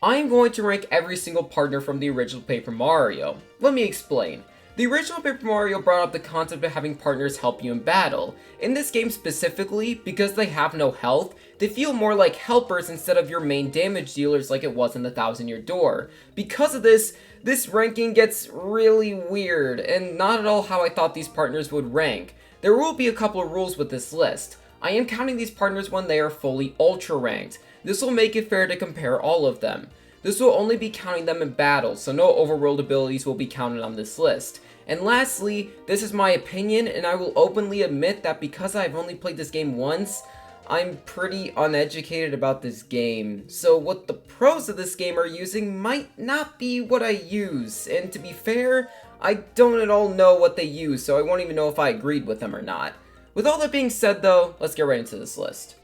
I am going to rank every single partner from the original Paper Mario. Let me explain. The original Paper Mario brought up the concept of having partners help you in battle. In this game specifically, because they have no health, they feel more like helpers instead of your main damage dealers like it was in the Thousand Year Door. Because of this ranking gets really weird, and not at all how I thought these partners would rank. There will be a couple of rules with this list. I am counting these partners when they are fully ultra ranked. This will make it fair to compare all of them. This will only be counting them in battle, so no overworld abilities will be counted on this list. And lastly, this is my opinion, and I will openly admit that because I've only played this game once, I'm pretty uneducated about this game. So what the pros of this game are using might not be what I use, and to be fair, I don't at all know what they use, so I won't even know if I agreed with them or not. With all that being said though, let's get right into this list.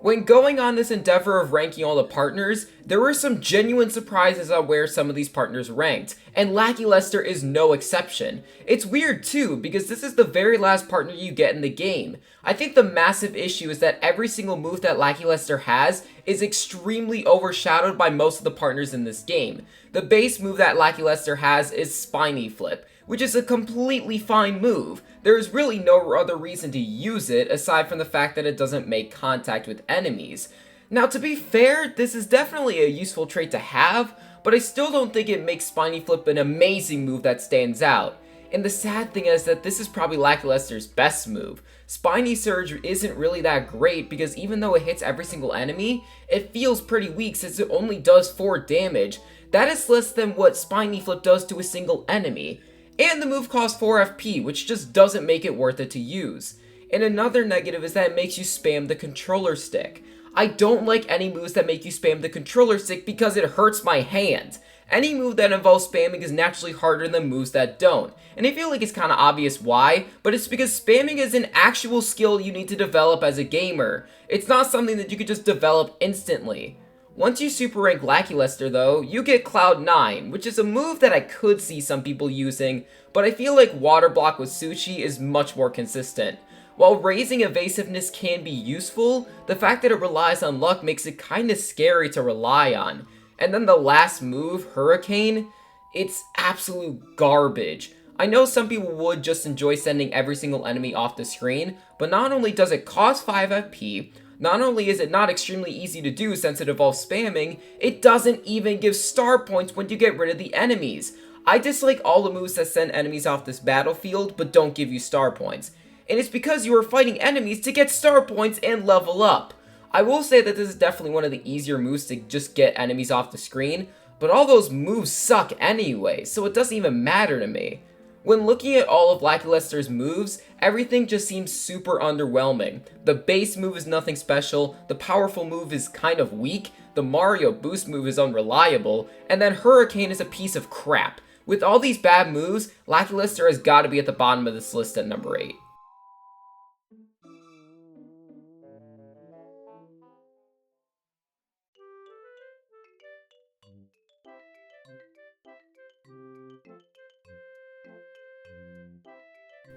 When going on this endeavor of ranking all the partners, there were some genuine surprises on where some of these partners ranked, and Lackey Lester is no exception. It's weird too, because this is the very last partner you get in the game. I think the massive issue is that every single move that Lackey Lester has is extremely overshadowed by most of the partners in this game. The base move that Lackey Lester has is Spiny Flip, which is a completely fine move. There is really no other reason to use it aside from the fact that it doesn't make contact with enemies. Now to be fair, this is definitely a useful trait to have, but I still don't think it makes Spiny Flip an amazing move that stands out. And the sad thing is that this is probably Lackey Lester's best move. Spiny Surge isn't really that great because even though it hits every single enemy, it feels pretty weak since it only does 4 damage. That is less than what Spiny Flip does to a single enemy. And the move costs 4 FP, which just doesn't make it worth it to use. And another negative is that it makes you spam the controller stick. I don't like any moves that make you spam the controller stick because it hurts my hand. Any move that involves spamming is naturally harder than moves that don't. And I feel like it's kinda obvious why, but it's because spamming is an actual skill you need to develop as a gamer. It's not something that you could just develop instantly. Once you super rank Lackey Lester though, you get Cloud 9, which is a move that I could see some people using, but I feel like Water Block with Sushi is much more consistent. While raising evasiveness can be useful, the fact that it relies on luck makes it kinda scary to rely on. And then the last move, Hurricane, it's absolute garbage. I know some people would just enjoy sending every single enemy off the screen, but not only does it cost 5 FP, not only is it not extremely easy to do since it involves spamming, it doesn't even give star points when you get rid of the enemies. I dislike all the moves that send enemies off this battlefield but don't give you star points. And it's because you are fighting enemies to get star points and level up. I will say that this is definitely one of the easier moves to just get enemies off the screen, but all those moves suck anyway, so it doesn't even matter to me. When looking at all of Lackey Lester's moves, everything just seems super underwhelming. The base move is nothing special, the powerful move is kind of weak, the Mario boost move is unreliable, and then Hurricane is a piece of crap. With all these bad moves, Lackey Lester has got to be at the bottom of this list at number 8.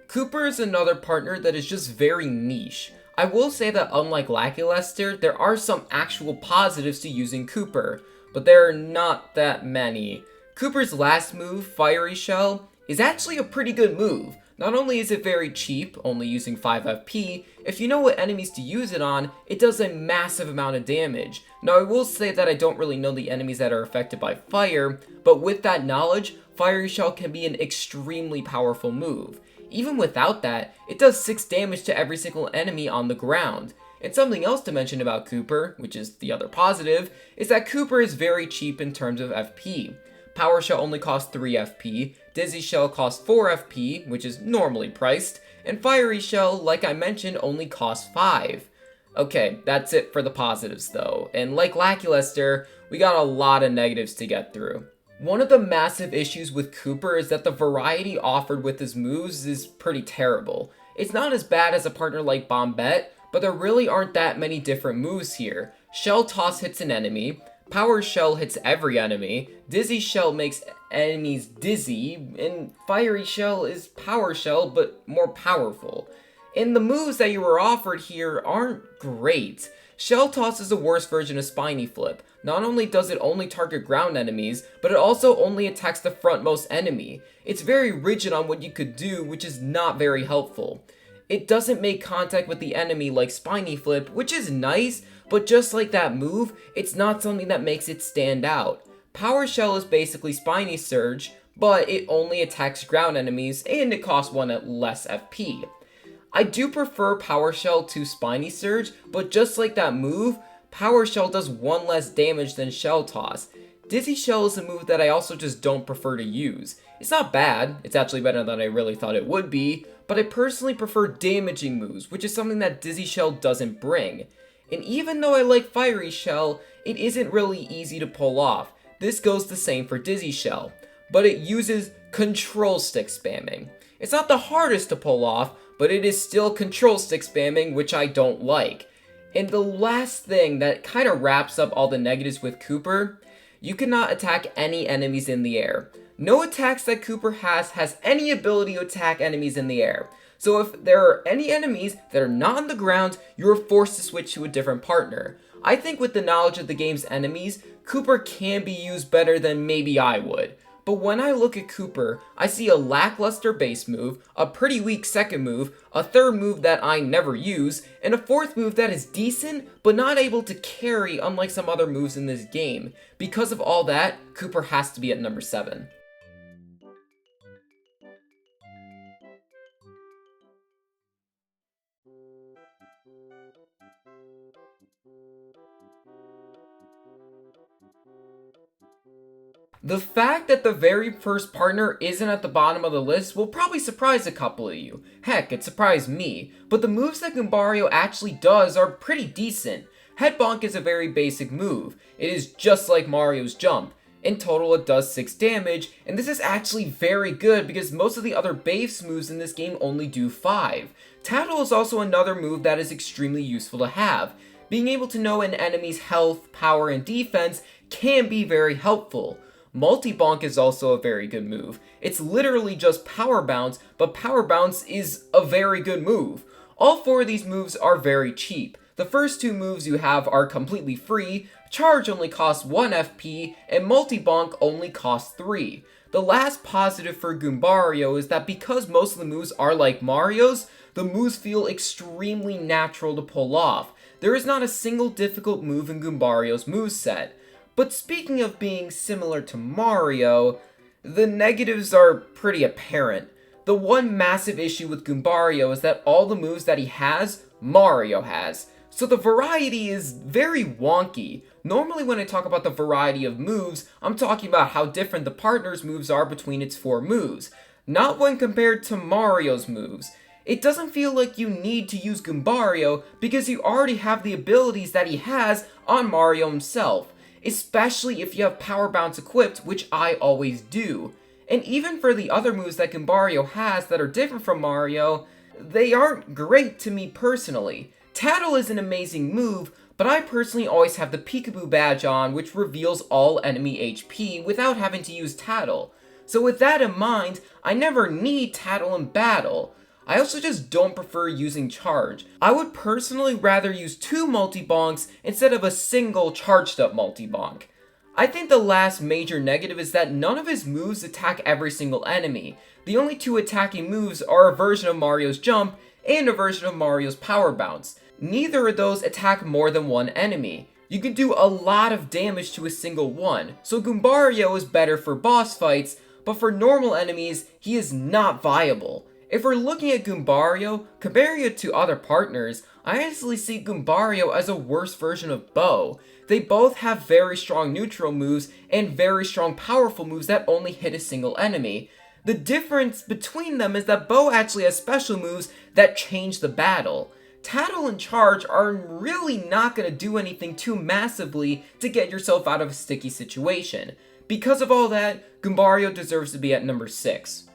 Kooper is another partner that is just very niche. I will say that unlike Lackey Lester, there are some actual positives to using Kooper, but there are not that many. Kooper's last move, Fiery Shell, is actually a pretty good move. Not only is it very cheap, only using 5 FP, if you know what enemies to use it on, it does a massive amount of damage. Now I will say that I don't really know the enemies that are affected by fire, but with that knowledge, Fiery Shell can be an extremely powerful move. Even without that, it does 6 damage to every single enemy on the ground. And something else to mention about Kooper, which is the other positive, is that Kooper is very cheap in terms of FP. Power Shell only costs 3 FP, Dizzy Shell costs 4 FP, which is normally priced, and Fiery Shell, like I mentioned, only costs 5. Okay, that's it for the positives though, and like Lackey Lester, we got a lot of negatives to get through. One of the massive issues with Kooper is that the variety offered with his moves is pretty terrible. It's not as bad as a partner like Bombette, but there really aren't that many different moves here. Shell Toss hits an enemy, Power Shell hits every enemy, Dizzy Shell makes enemies dizzy, and Fiery Shell is Power Shell but more powerful. And the moves that you were offered here aren't great. Shell Toss is the worst version of Spiny Flip. Not only does it only target ground enemies, but it also only attacks the frontmost enemy. It's very rigid on what you could do, which is not very helpful. It doesn't make contact with the enemy like Spiny Flip, which is nice, but just like that move, it's not something that makes it stand out. Power Shell is basically Spiny Surge, but it only attacks ground enemies, and it costs one at less FP. I do prefer Power Shell to Spiny Surge, but just like that move, Power Shell does one less damage than Shell Toss. Dizzy Shell is a move that I also just don't prefer to use. It's not bad, it's actually better than I really thought it would be, but I personally prefer damaging moves, which is something that Dizzy Shell doesn't bring. And even though I like Fiery Shell, it isn't really easy to pull off. This goes the same for Dizzy Shell, but it uses control stick spamming. It's not the hardest to pull off, but it is still control stick spamming, which I don't like. And the last thing that kind of wraps up all the negatives with Cooper, you cannot attack any enemies in the air. No attacks that Cooper has any ability to attack enemies in the air. So if there are any enemies that are not on the ground, you are forced to switch to a different partner. I think with the knowledge of the game's enemies, Cooper can be used better than maybe I would. But when I look at Cooper, I see a lackluster base move, a pretty weak second move, a third move that I never use, and a fourth move that is decent, but not able to carry unlike some other moves in this game. Because of all that, Cooper has to be at number 7. The fact that the very first partner isn't at the bottom of the list will probably surprise a couple of you. Heck, it surprised me. But the moves that Goombario actually does are pretty decent. Head Bonk is a very basic move. It is just like Mario's jump. In total, it does 6 damage, and this is actually very good because most of the other base moves in this game only do 5. Tattle is also another move that is extremely useful to have. Being able to know an enemy's health, power, and defense can be very helpful. Multi-Bonk is also a very good move. It's literally just Power Bounce, but Power Bounce is a very good move. All 4 of these moves are very cheap. The first 2 moves you have are completely free, Charge only costs 1 FP, and Multi-Bonk only costs 3. The last positive for Goombario is that because most of the moves are like Mario's, the moves feel extremely natural to pull off. There is not a single difficult move in Goombario's moveset. But speaking of being similar to Mario, the negatives are pretty apparent. The one massive issue with Goombario is that all the moves that he has, Mario has. So the variety is very wonky. Normally when I talk about the variety of moves, I'm talking about how different the partner's moves are between its 4 moves. Not when compared to Mario's moves. It doesn't feel like you need to use Goombario because you already have the abilities that he has on Mario himself. Especially if you have Power Bounce equipped, which I always do. And even for the other moves that Goombario has that are different from Mario, they aren't great to me personally. Tattle is an amazing move, but I personally always have the Peekaboo badge on, which reveals all enemy HP without having to use Tattle. So with that in mind, I never need Tattle in battle. I also just don't prefer using Charge. I would personally rather use 2 multi-bonks instead of a single charged up multi-bonk. I think the last major negative is that none of his moves attack every single enemy. The only 2 attacking moves are a version of Mario's jump and a version of Mario's power bounce. Neither of those attack more than 1 enemy. You can do a lot of damage to a single one, so Goombario is better for boss fights, but for normal enemies, he is not viable. If we're looking at Goombario, comparing it to other partners, I honestly see Goombario as a worse version of Bo. They both have very strong neutral moves and very strong powerful moves that only hit a single enemy. The difference between them is that Bo actually has special moves that change the battle. Tattle and Charge are really not going to do anything too massively to get yourself out of a sticky situation. Because of all that, Goombario deserves to be at number 6.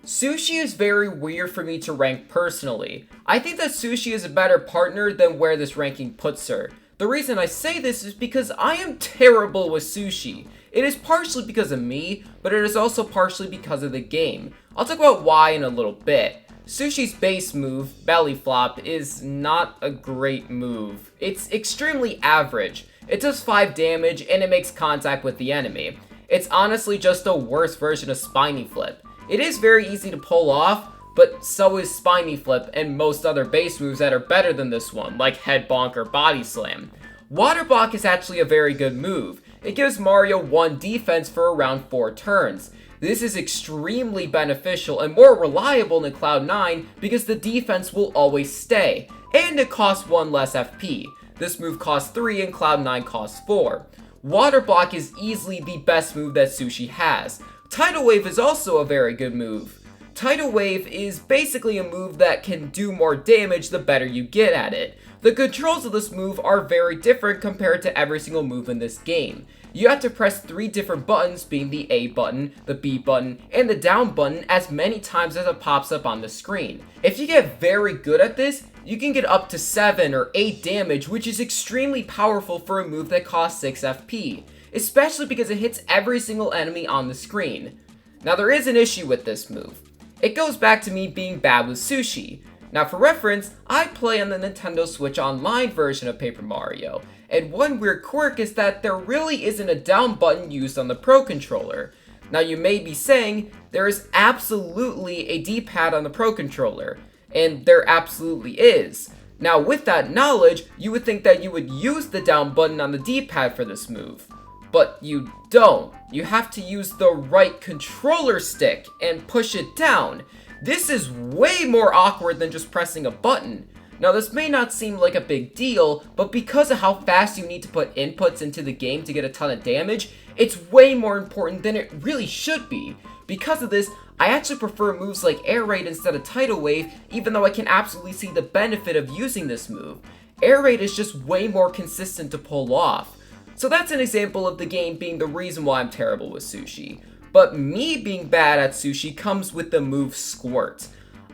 Sushi is very weird for me to rank personally. I think that Sushi is a better partner than where this ranking puts her. The reason I say this is because I am terrible with Sushi. It is partially because of me, but it is also partially because of the game. I'll talk about why in a little bit. Sushi's base move, belly flop, is not a great move. It's extremely average. It does 5 damage and it makes contact with the enemy. It's honestly just a worse version of spiny flip. It is very easy to pull off, but so is spiny flip and most other base moves that are better than this one, like head bonk or body slam. Water block is actually a very good move. It gives Mario 1 defense for around 4 turns. This is extremely beneficial and more reliable than Cloud 9 because the defense will always stay, and it costs 1 less FP. This move costs 3 and Cloud 9 costs 4. Water block is easily the best move that Sushi has. Tidal Wave is also a very good move. Tidal Wave is basically a move that can do more damage the better you get at it. The controls of this move are very different compared to every single move in this game. You have to press 3 different buttons, being the A button, the B button, and the down button as many times as it pops up on the screen. If you get very good at this, you can get up to 7 or 8 damage, which is extremely powerful for a move that costs 6 FP, especially because it hits every single enemy on the screen. Now there is an issue with this move. It goes back to me being bad with Sushi. Now for reference, I play on the Nintendo Switch Online version of Paper Mario, and one weird quirk is that there really isn't a down button used on the Pro Controller. Now you may be saying, there is absolutely a D-pad on the Pro Controller, and there absolutely is. Now with that knowledge, you would think that you would use the down button on the D-pad for this move. But you don't. You have to use the right controller stick and push it down. This is way more awkward than just pressing a button. Now this may not seem like a big deal, but because of how fast you need to put inputs into the game to get a ton of damage, it's way more important than it really should be. Because of this, I actually prefer moves like Air Raid instead of Tidal Wave, even though I can absolutely see the benefit of using this move. Air Raid is just way more consistent to pull off. So that's an example of the game being the reason why I'm terrible with Sushi. But me being bad at Sushi comes with the move Squirt.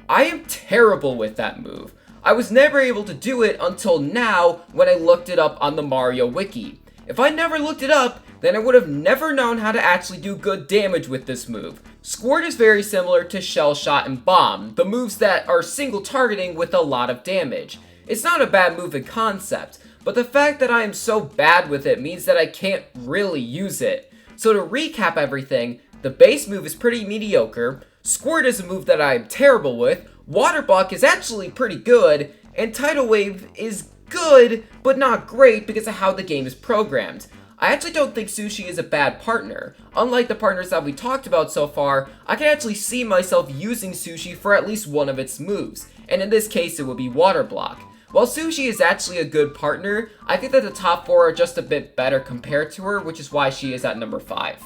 I am terrible with that move. I was never able to do it until now when I looked it up on the Mario Wiki. If I never looked it up, then I would have never known how to actually do good damage with this move. Squirt is very similar to Shell Shot and Bomb, the moves that are single targeting with a lot of damage. It's not a bad move in concept, but the fact that I am so bad with it means that I can't really use it. So to recap everything, the base move is pretty mediocre, Squirt is a move that I am terrible with, Water Block is actually pretty good, and Tidal Wave is good, but not great because of how the game is programmed. I actually don't think Sushi is a bad partner. Unlike the partners that we talked about so far, I can actually see myself using Sushi for at least one of its moves, and in this case it would be Water Block. While Sushi is actually a good partner, I think that the top 4 are just a bit better compared to her, which is why she is at number 5.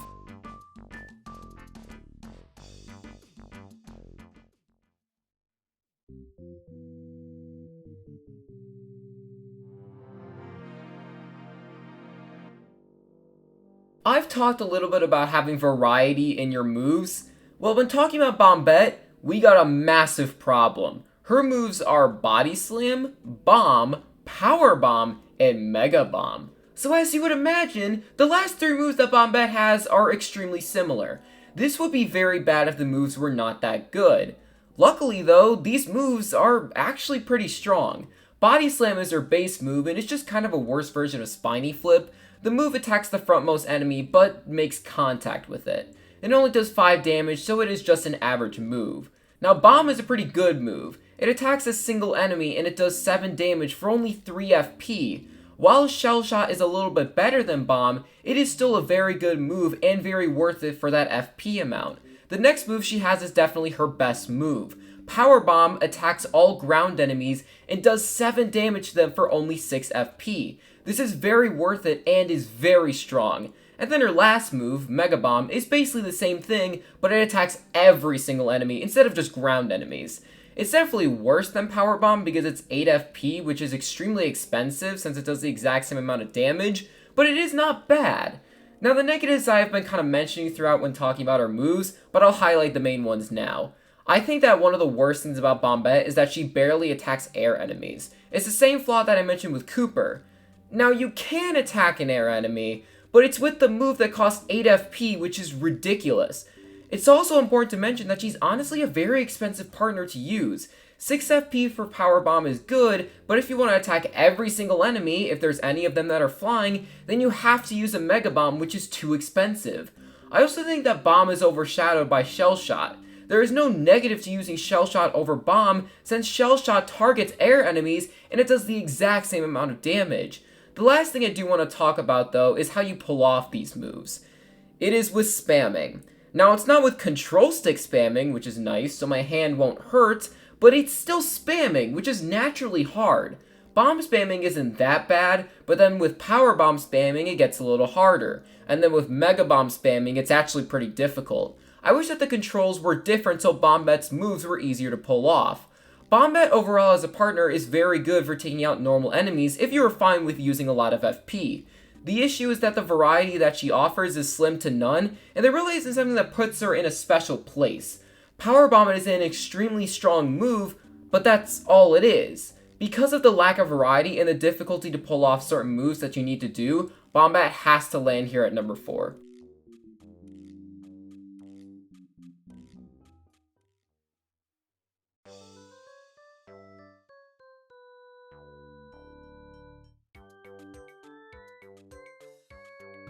I've talked a little bit about having variety in your moves. Well, when talking about Bombette, we got a massive problem. Her moves are Body Slam, Bomb, Power Bomb, and Mega Bomb. So as you would imagine, the last 3 moves that Bombette has are extremely similar. This would be very bad if the moves were not that good. Luckily though, these moves are actually pretty strong. Body Slam is her base move and it's just kind of a worse version of Spiny Flip. The move attacks the frontmost enemy but makes contact with it. It only does 5 damage, so it is just an average move. Now Bomb is a pretty good move. It attacks a single enemy and it does 7 damage for only 3 FP. While Shell Shot is a little bit better than Bomb, it is still a very good move and very worth it for that FP amount. The next move she has is definitely her best move. Power Bomb attacks all ground enemies and does 7 damage to them for only 6 FP. This is very worth it and is very strong. And then her last move, Mega Bomb, is basically the same thing, but it attacks every single enemy instead of just ground enemies. It's definitely worse than Power Bomb because it's 8 FP, which is extremely expensive since it does the exact same amount of damage, but it is not bad. Now the negatives I have been kind of mentioning throughout when talking about her moves, but I'll highlight the main ones now. I think that one of the worst things about Bombette is that she barely attacks air enemies. It's the same flaw that I mentioned with Cooper. Now, you can attack an air enemy, but it's with the move that costs 8 FP, which is ridiculous. It's also important to mention that she's honestly a very expensive partner to use. 6 FP for Power Bomb is good, but if you want to attack every single enemy, if there's any of them that are flying, then you have to use a Mega Bomb, which is too expensive. I also think that Bomb is overshadowed by Shell Shot. There is no negative to using Shell Shot over Bomb, since Shell Shot targets air enemies and it does the exact same amount of damage. The last thing I do want to talk about though is how you pull off these moves. It is with spamming. Now it's not with control stick spamming, which is nice, so my hand won't hurt, but it's still spamming, which is naturally hard. Bomb spamming isn't that bad, but then with Power Bomb spamming it gets a little harder, and then with Mega Bomb spamming it's actually pretty difficult. I wish that the controls were different so Bombette's moves were easier to pull off. Bombette overall as a partner is very good for taking out normal enemies if you are fine with using a lot of FP. The issue is that the variety that she offers is slim to none, and there really isn't something that puts her in a special place. Power Bomb is an extremely strong move, but that's all it is. Because of the lack of variety and the difficulty to pull off certain moves that you need to do, Bombette has to land here at number 4.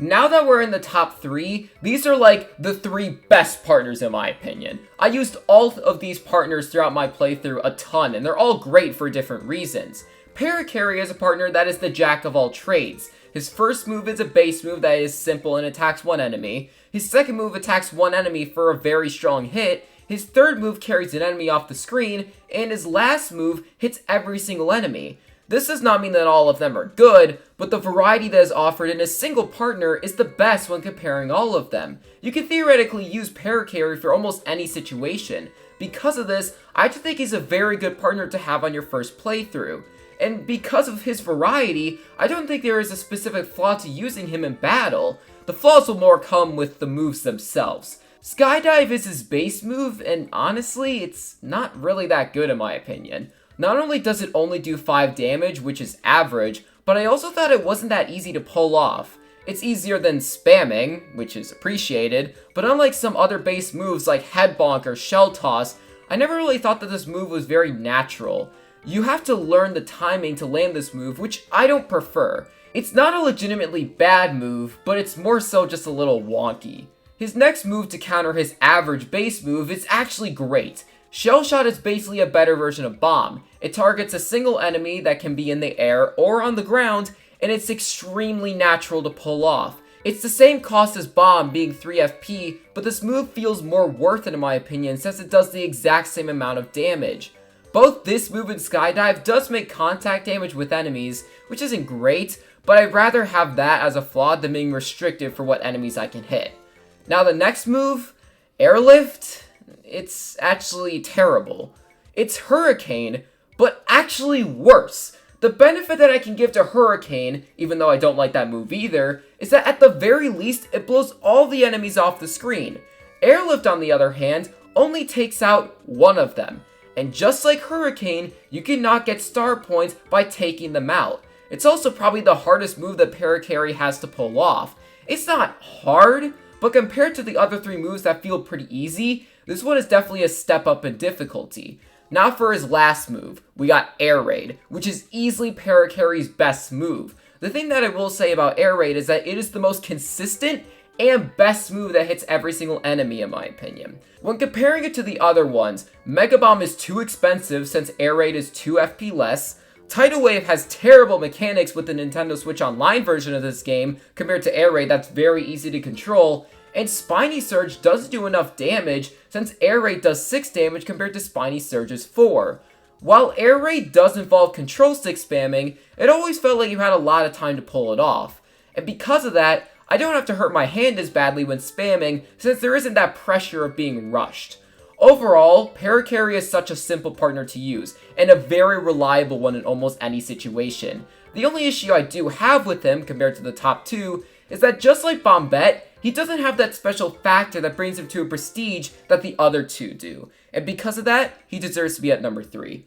Now that we're in the top 3, these are like the 3 best partners in my opinion. I used all of these partners throughout my playthrough a ton, and they're all great for different reasons. Parakarry is a partner that is the jack of all trades. His first move is a base move that is simple and attacks one enemy. His second move attacks one enemy for a very strong hit. His third move carries an enemy off the screen, and his last move hits every single enemy. This does not mean that all of them are good, but the variety that is offered in a single partner is the best when comparing all of them. You can theoretically use Parakarry for almost any situation. Because of this, I just think he's a very good partner to have on your first playthrough. And because of his variety, I don't think there is a specific flaw to using him in battle. The flaws will more come with the moves themselves. Skydive is his base move, and honestly, it's not really that good in my opinion. Not only does it only do 5 damage, which is average, but I also thought it wasn't that easy to pull off. It's easier than spamming, which is appreciated, but unlike some other base moves like Head Bonk or Shell Toss, I never really thought that this move was very natural. You have to learn the timing to land this move, which I don't prefer. It's not a legitimately bad move, but it's more so just a little wonky. His next move to counter his average base move is actually great. Shell Shot is basically a better version of Bomb. It targets a single enemy that can be in the air or on the ground, and it's extremely natural to pull off. It's the same cost as Bomb, being 3 FP, but this move feels more worth it in my opinion since it does the exact same amount of damage. Both this move and Skydive does make contact damage with enemies, which isn't great, but I'd rather have that as a flaw than being restricted for what enemies I can hit. Now the next move, Airlift, it's actually terrible. It's Hurricane, but actually worse. The benefit that I can give to Hurricane, even though I don't like that move either, is that at the very least, it blows all the enemies off the screen. Airlift, on the other hand, only takes out one of them. And just like Hurricane, you cannot get star points by taking them out. It's also probably the hardest move that Parakarry has to pull off. It's not hard, but compared to the other 3 moves that feel pretty easy, this one is definitely a step up in difficulty. Now for his last move, we got Air Raid, which is easily Parakarry's best move. The thing that I will say about Air Raid is that it is the most consistent and best move that hits every single enemy in my opinion. When comparing it to the other ones, Mega Bomb is too expensive since Air Raid is 2 FP less, Tidal Wave has terrible mechanics with the Nintendo Switch Online version of this game compared to Air Raid that's very easy to control, and Spiny Surge doesn't do enough damage since Air Raid does 6 damage compared to Spiny Surge's 4. While Air Raid does involve control stick spamming, it always felt like you had a lot of time to pull it off. And because of that, I don't have to hurt my hand as badly when spamming since there isn't that pressure of being rushed. Overall, Parakarry is such a simple partner to use, and a very reliable one in almost any situation. The only issue I do have with him compared to the top 2 is that just like Bombette, he doesn't have that special factor that brings him to a prestige that the other two do. And because of that, he deserves to be at number 3.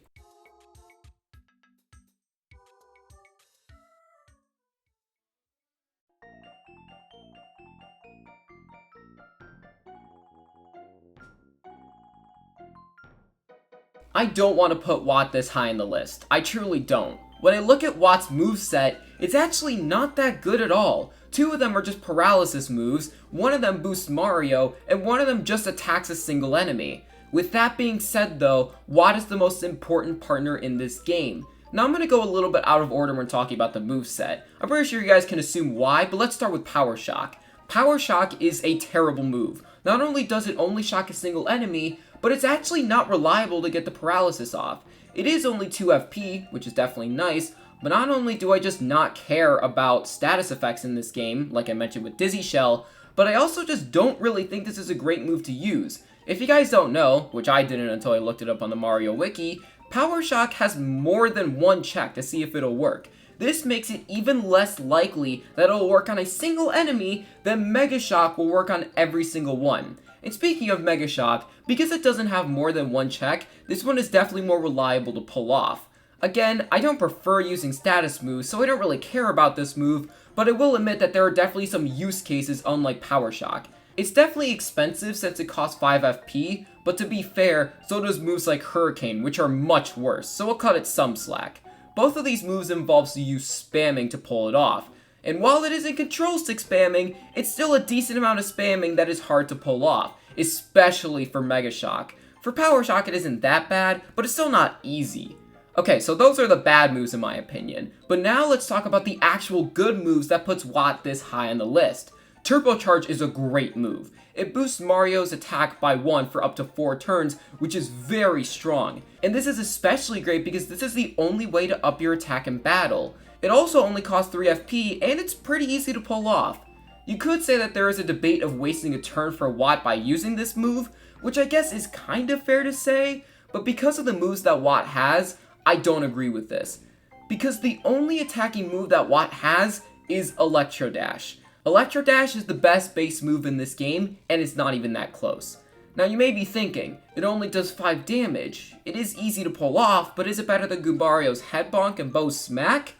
I don't want to put Watt this high on the list. I truly don't. When I look at Watt's moveset, it's actually not that good at all. 2 of them are just paralysis moves, 1 of them boosts Mario, and 1 of them just attacks a single enemy. With that being said though, Watt is the most important partner in this game. Now I'm going to go a little bit out of order when talking about the moveset. I'm pretty sure you guys can assume why, but let's start with Power Shock. Power Shock is a terrible move. Not only does it only shock a single enemy, but it's actually not reliable to get the paralysis off. It is only 2 FP, which is definitely nice, but not only do I just not care about status effects in this game, like I mentioned with Dizzy Shell, but I also just don't really think this is a great move to use. If you guys don't know, which I didn't until I looked it up on the Mario Wiki, Power Shock has more than 1 check to see if it'll work. This makes it even less likely that it'll work on a single enemy than Mega Shock will work on every single one. And speaking of Mega Shock, because it doesn't have more than 1 check, this one is definitely more reliable to pull off. Again, I don't prefer using status moves, so I don't really care about this move, but I will admit that there are definitely some use cases unlike Power Shock. It's definitely expensive since it costs 5 FP, but to be fair, so does moves like Hurricane, which are much worse, so we'll cut it some slack. Both of these moves involve you spamming to pull it off. And while it isn't control stick spamming, it's still a decent amount of spamming that is hard to pull off, especially for Mega Shock. For Power Shock it isn't that bad, but it's still not easy. Okay, so those are the bad moves in my opinion, but now let's talk about the actual good moves that puts Watt this high on the list. Turbocharge is a great move. It boosts Mario's attack by 1 for up to 4 turns, which is very strong. And this is especially great because this is the only way to up your attack in battle. It also only costs 3 FP, and it's pretty easy to pull off. You could say that there is a debate of wasting a turn for Watt by using this move, which I guess is kind of fair to say, but because of the moves that Watt has, I don't agree with this. Because the only attacking move that Watt has is Electro Dash. Electro Dash is the best base move in this game, and it's not even that close. Now you may be thinking, it only does 5 damage. It is easy to pull off, but is it better than Goombario's Head Bonk and Bow's Smack?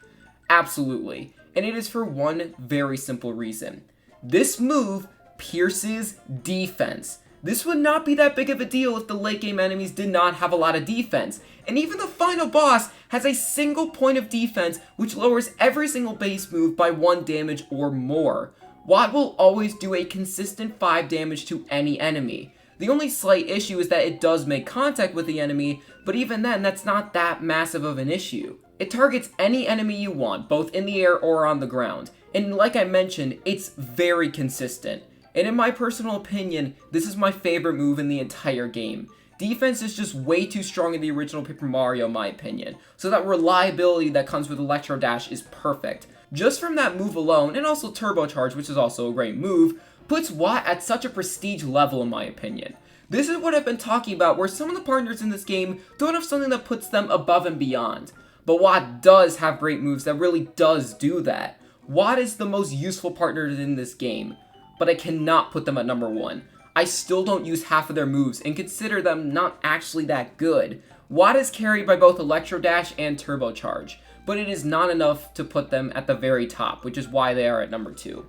Absolutely, and it is for one very simple reason. This move pierces defense. This would not be that big of a deal if the late game enemies did not have a lot of defense, and even the final boss has a single point of defense which lowers every single base move by 1 damage or more. Watt will always do a consistent 5 damage to any enemy. The only slight issue is that it does make contact with the enemy, but even then that's not that massive of an issue. It targets any enemy you want, both in the air or on the ground, and like I mentioned, it's very consistent. And in my personal opinion, this is my favorite move in the entire game. Defense is just way too strong in the original Paper Mario in my opinion, so that reliability that comes with Electro Dash is perfect. Just from that move alone, and also Turbocharge, which is also a great move, puts Watt at such a prestige level in my opinion. This is what I've been talking about, where some of the partners in this game don't have something that puts them above and beyond. But Watt does have great moves that really does do that. Watt is the most useful partner in this game, but I cannot put them at number 1. I still don't use half of their moves and consider them not actually that good. Watt is carried by both Electro Dash and Turbocharge, but it is not enough to put them at the very top, which is why they are at number 2.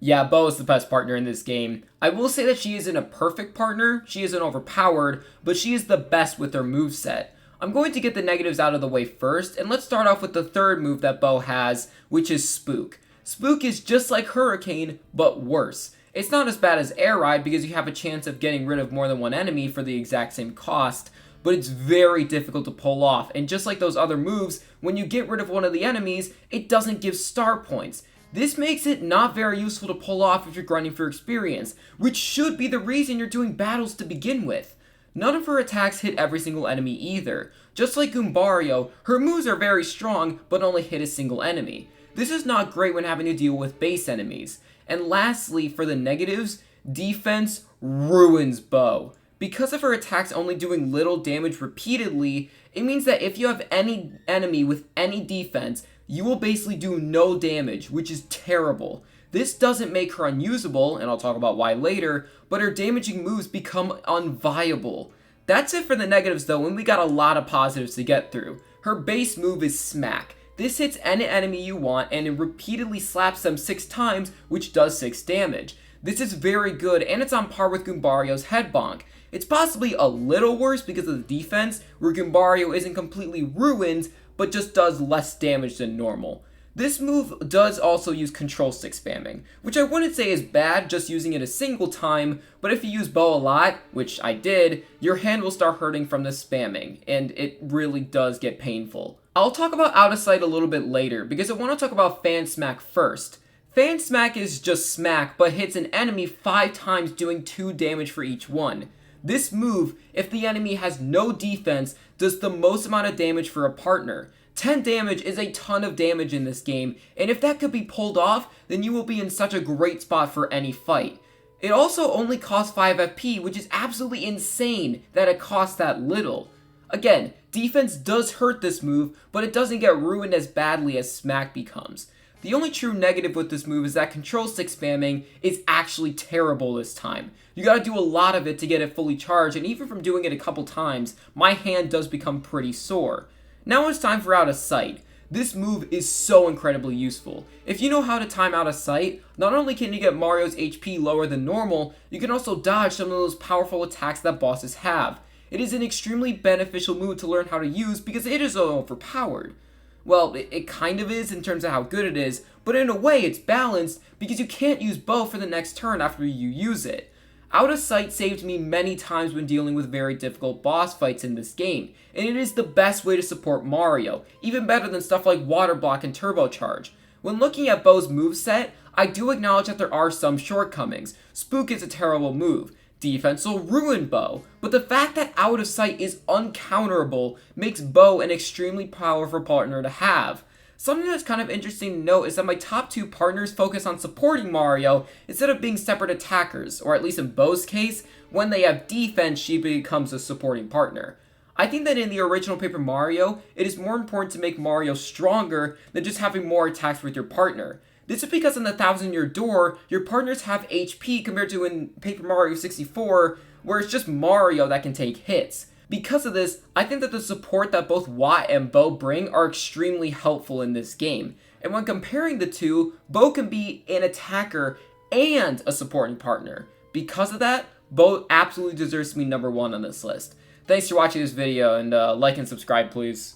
Yeah, Bo is the best partner in this game. I will say that she isn't a perfect partner, she isn't overpowered, but she is the best with her moveset. I'm going to get the negatives out of the way first, and let's start off with the third move that Bo has, which is Spook. Spook is just like Hurricane, but worse. It's not as bad as Air Ride because you have a chance of getting rid of more than one enemy for the exact same cost, but it's very difficult to pull off, and just like those other moves, when you get rid of one of the enemies, it doesn't give star points. This makes it not very useful to pull off if you're grinding for experience, which should be the reason you're doing battles to begin with. None of her attacks hit every single enemy either. Just like Goombario, her moves are very strong, but only hit a single enemy. This is not great when having to deal with base enemies. And lastly, for the negatives, defense ruins Bo. Because of her attacks only doing little damage repeatedly, it means that if you have any enemy with any defense, you will basically do no damage, which is terrible. This doesn't make her unusable, and I'll talk about why later, but her damaging moves become unviable. That's it for the negatives though, and we got a lot of positives to get through. Her base move is Smack. This hits any enemy you want, and it repeatedly slaps them 6 times, which does 6 damage. This is very good, and it's on par with Goombario's Head Bonk. It's possibly a little worse because of the defense, where Goombario isn't completely ruined, but just does less damage than normal. This move does also use control stick spamming, which I wouldn't say is bad just using it a single time, but if you use Bo a lot, which I did, your hand will start hurting from the spamming, and it really does get painful. I'll talk about Out of Sight a little bit later, because I want to talk about Fan Smack first. Fan Smack is just smack, but hits an enemy 5 times doing 2 damage for each one. This move, if the enemy has no defense, does the most amount of damage for a partner. 10 damage is a ton of damage in this game, and if that could be pulled off, then you will be in such a great spot for any fight. It also only costs 5 FP, which is absolutely insane that it costs that little. Again, defense does hurt this move, but it doesn't get ruined as badly as Smack becomes. The only true negative with this move is that control stick spamming is actually terrible this time. You gotta do a lot of it to get it fully charged, and even from doing it a couple times, my hand does become pretty sore. Now it's time for Out of Sight. This move is so incredibly useful. If you know how to time Out of Sight, not only can you get Mario's HP lower than normal, you can also dodge some of those powerful attacks that bosses have. It is an extremely beneficial move to learn how to use because it is so overpowered. Well, it kind of is in terms of how good it is, but in a way it's balanced because you can't use Bo for the next turn after you use it. Out of Sight saved me many times when dealing with very difficult boss fights in this game, and it is the best way to support Mario, even better than stuff like Water Block and Turbocharge. When looking at Bo's moveset, I do acknowledge that there are some shortcomings. Spook is a terrible move. Defense will ruin Bo, but the fact that Out of Sight is uncounterable makes Bo an extremely powerful partner to have. Something that's kind of interesting to note is that my top 2 partners focus on supporting Mario instead of being separate attackers, or at least in Bo's case, when they have defense, she becomes a supporting partner. I think that in the original Paper Mario, it is more important to make Mario stronger than just having more attacks with your partner. This is because in the 1000-Year Door, your partners have HP compared to in Paper Mario 64, where it's just Mario that can take hits. Because of this, I think that the support that both Watt and Bo bring are extremely helpful in this game. And when comparing the two, Bo can be an attacker and a supporting partner. Because of that, Bo absolutely deserves to be number 1 on this list. Thanks for watching this video, and like and subscribe please.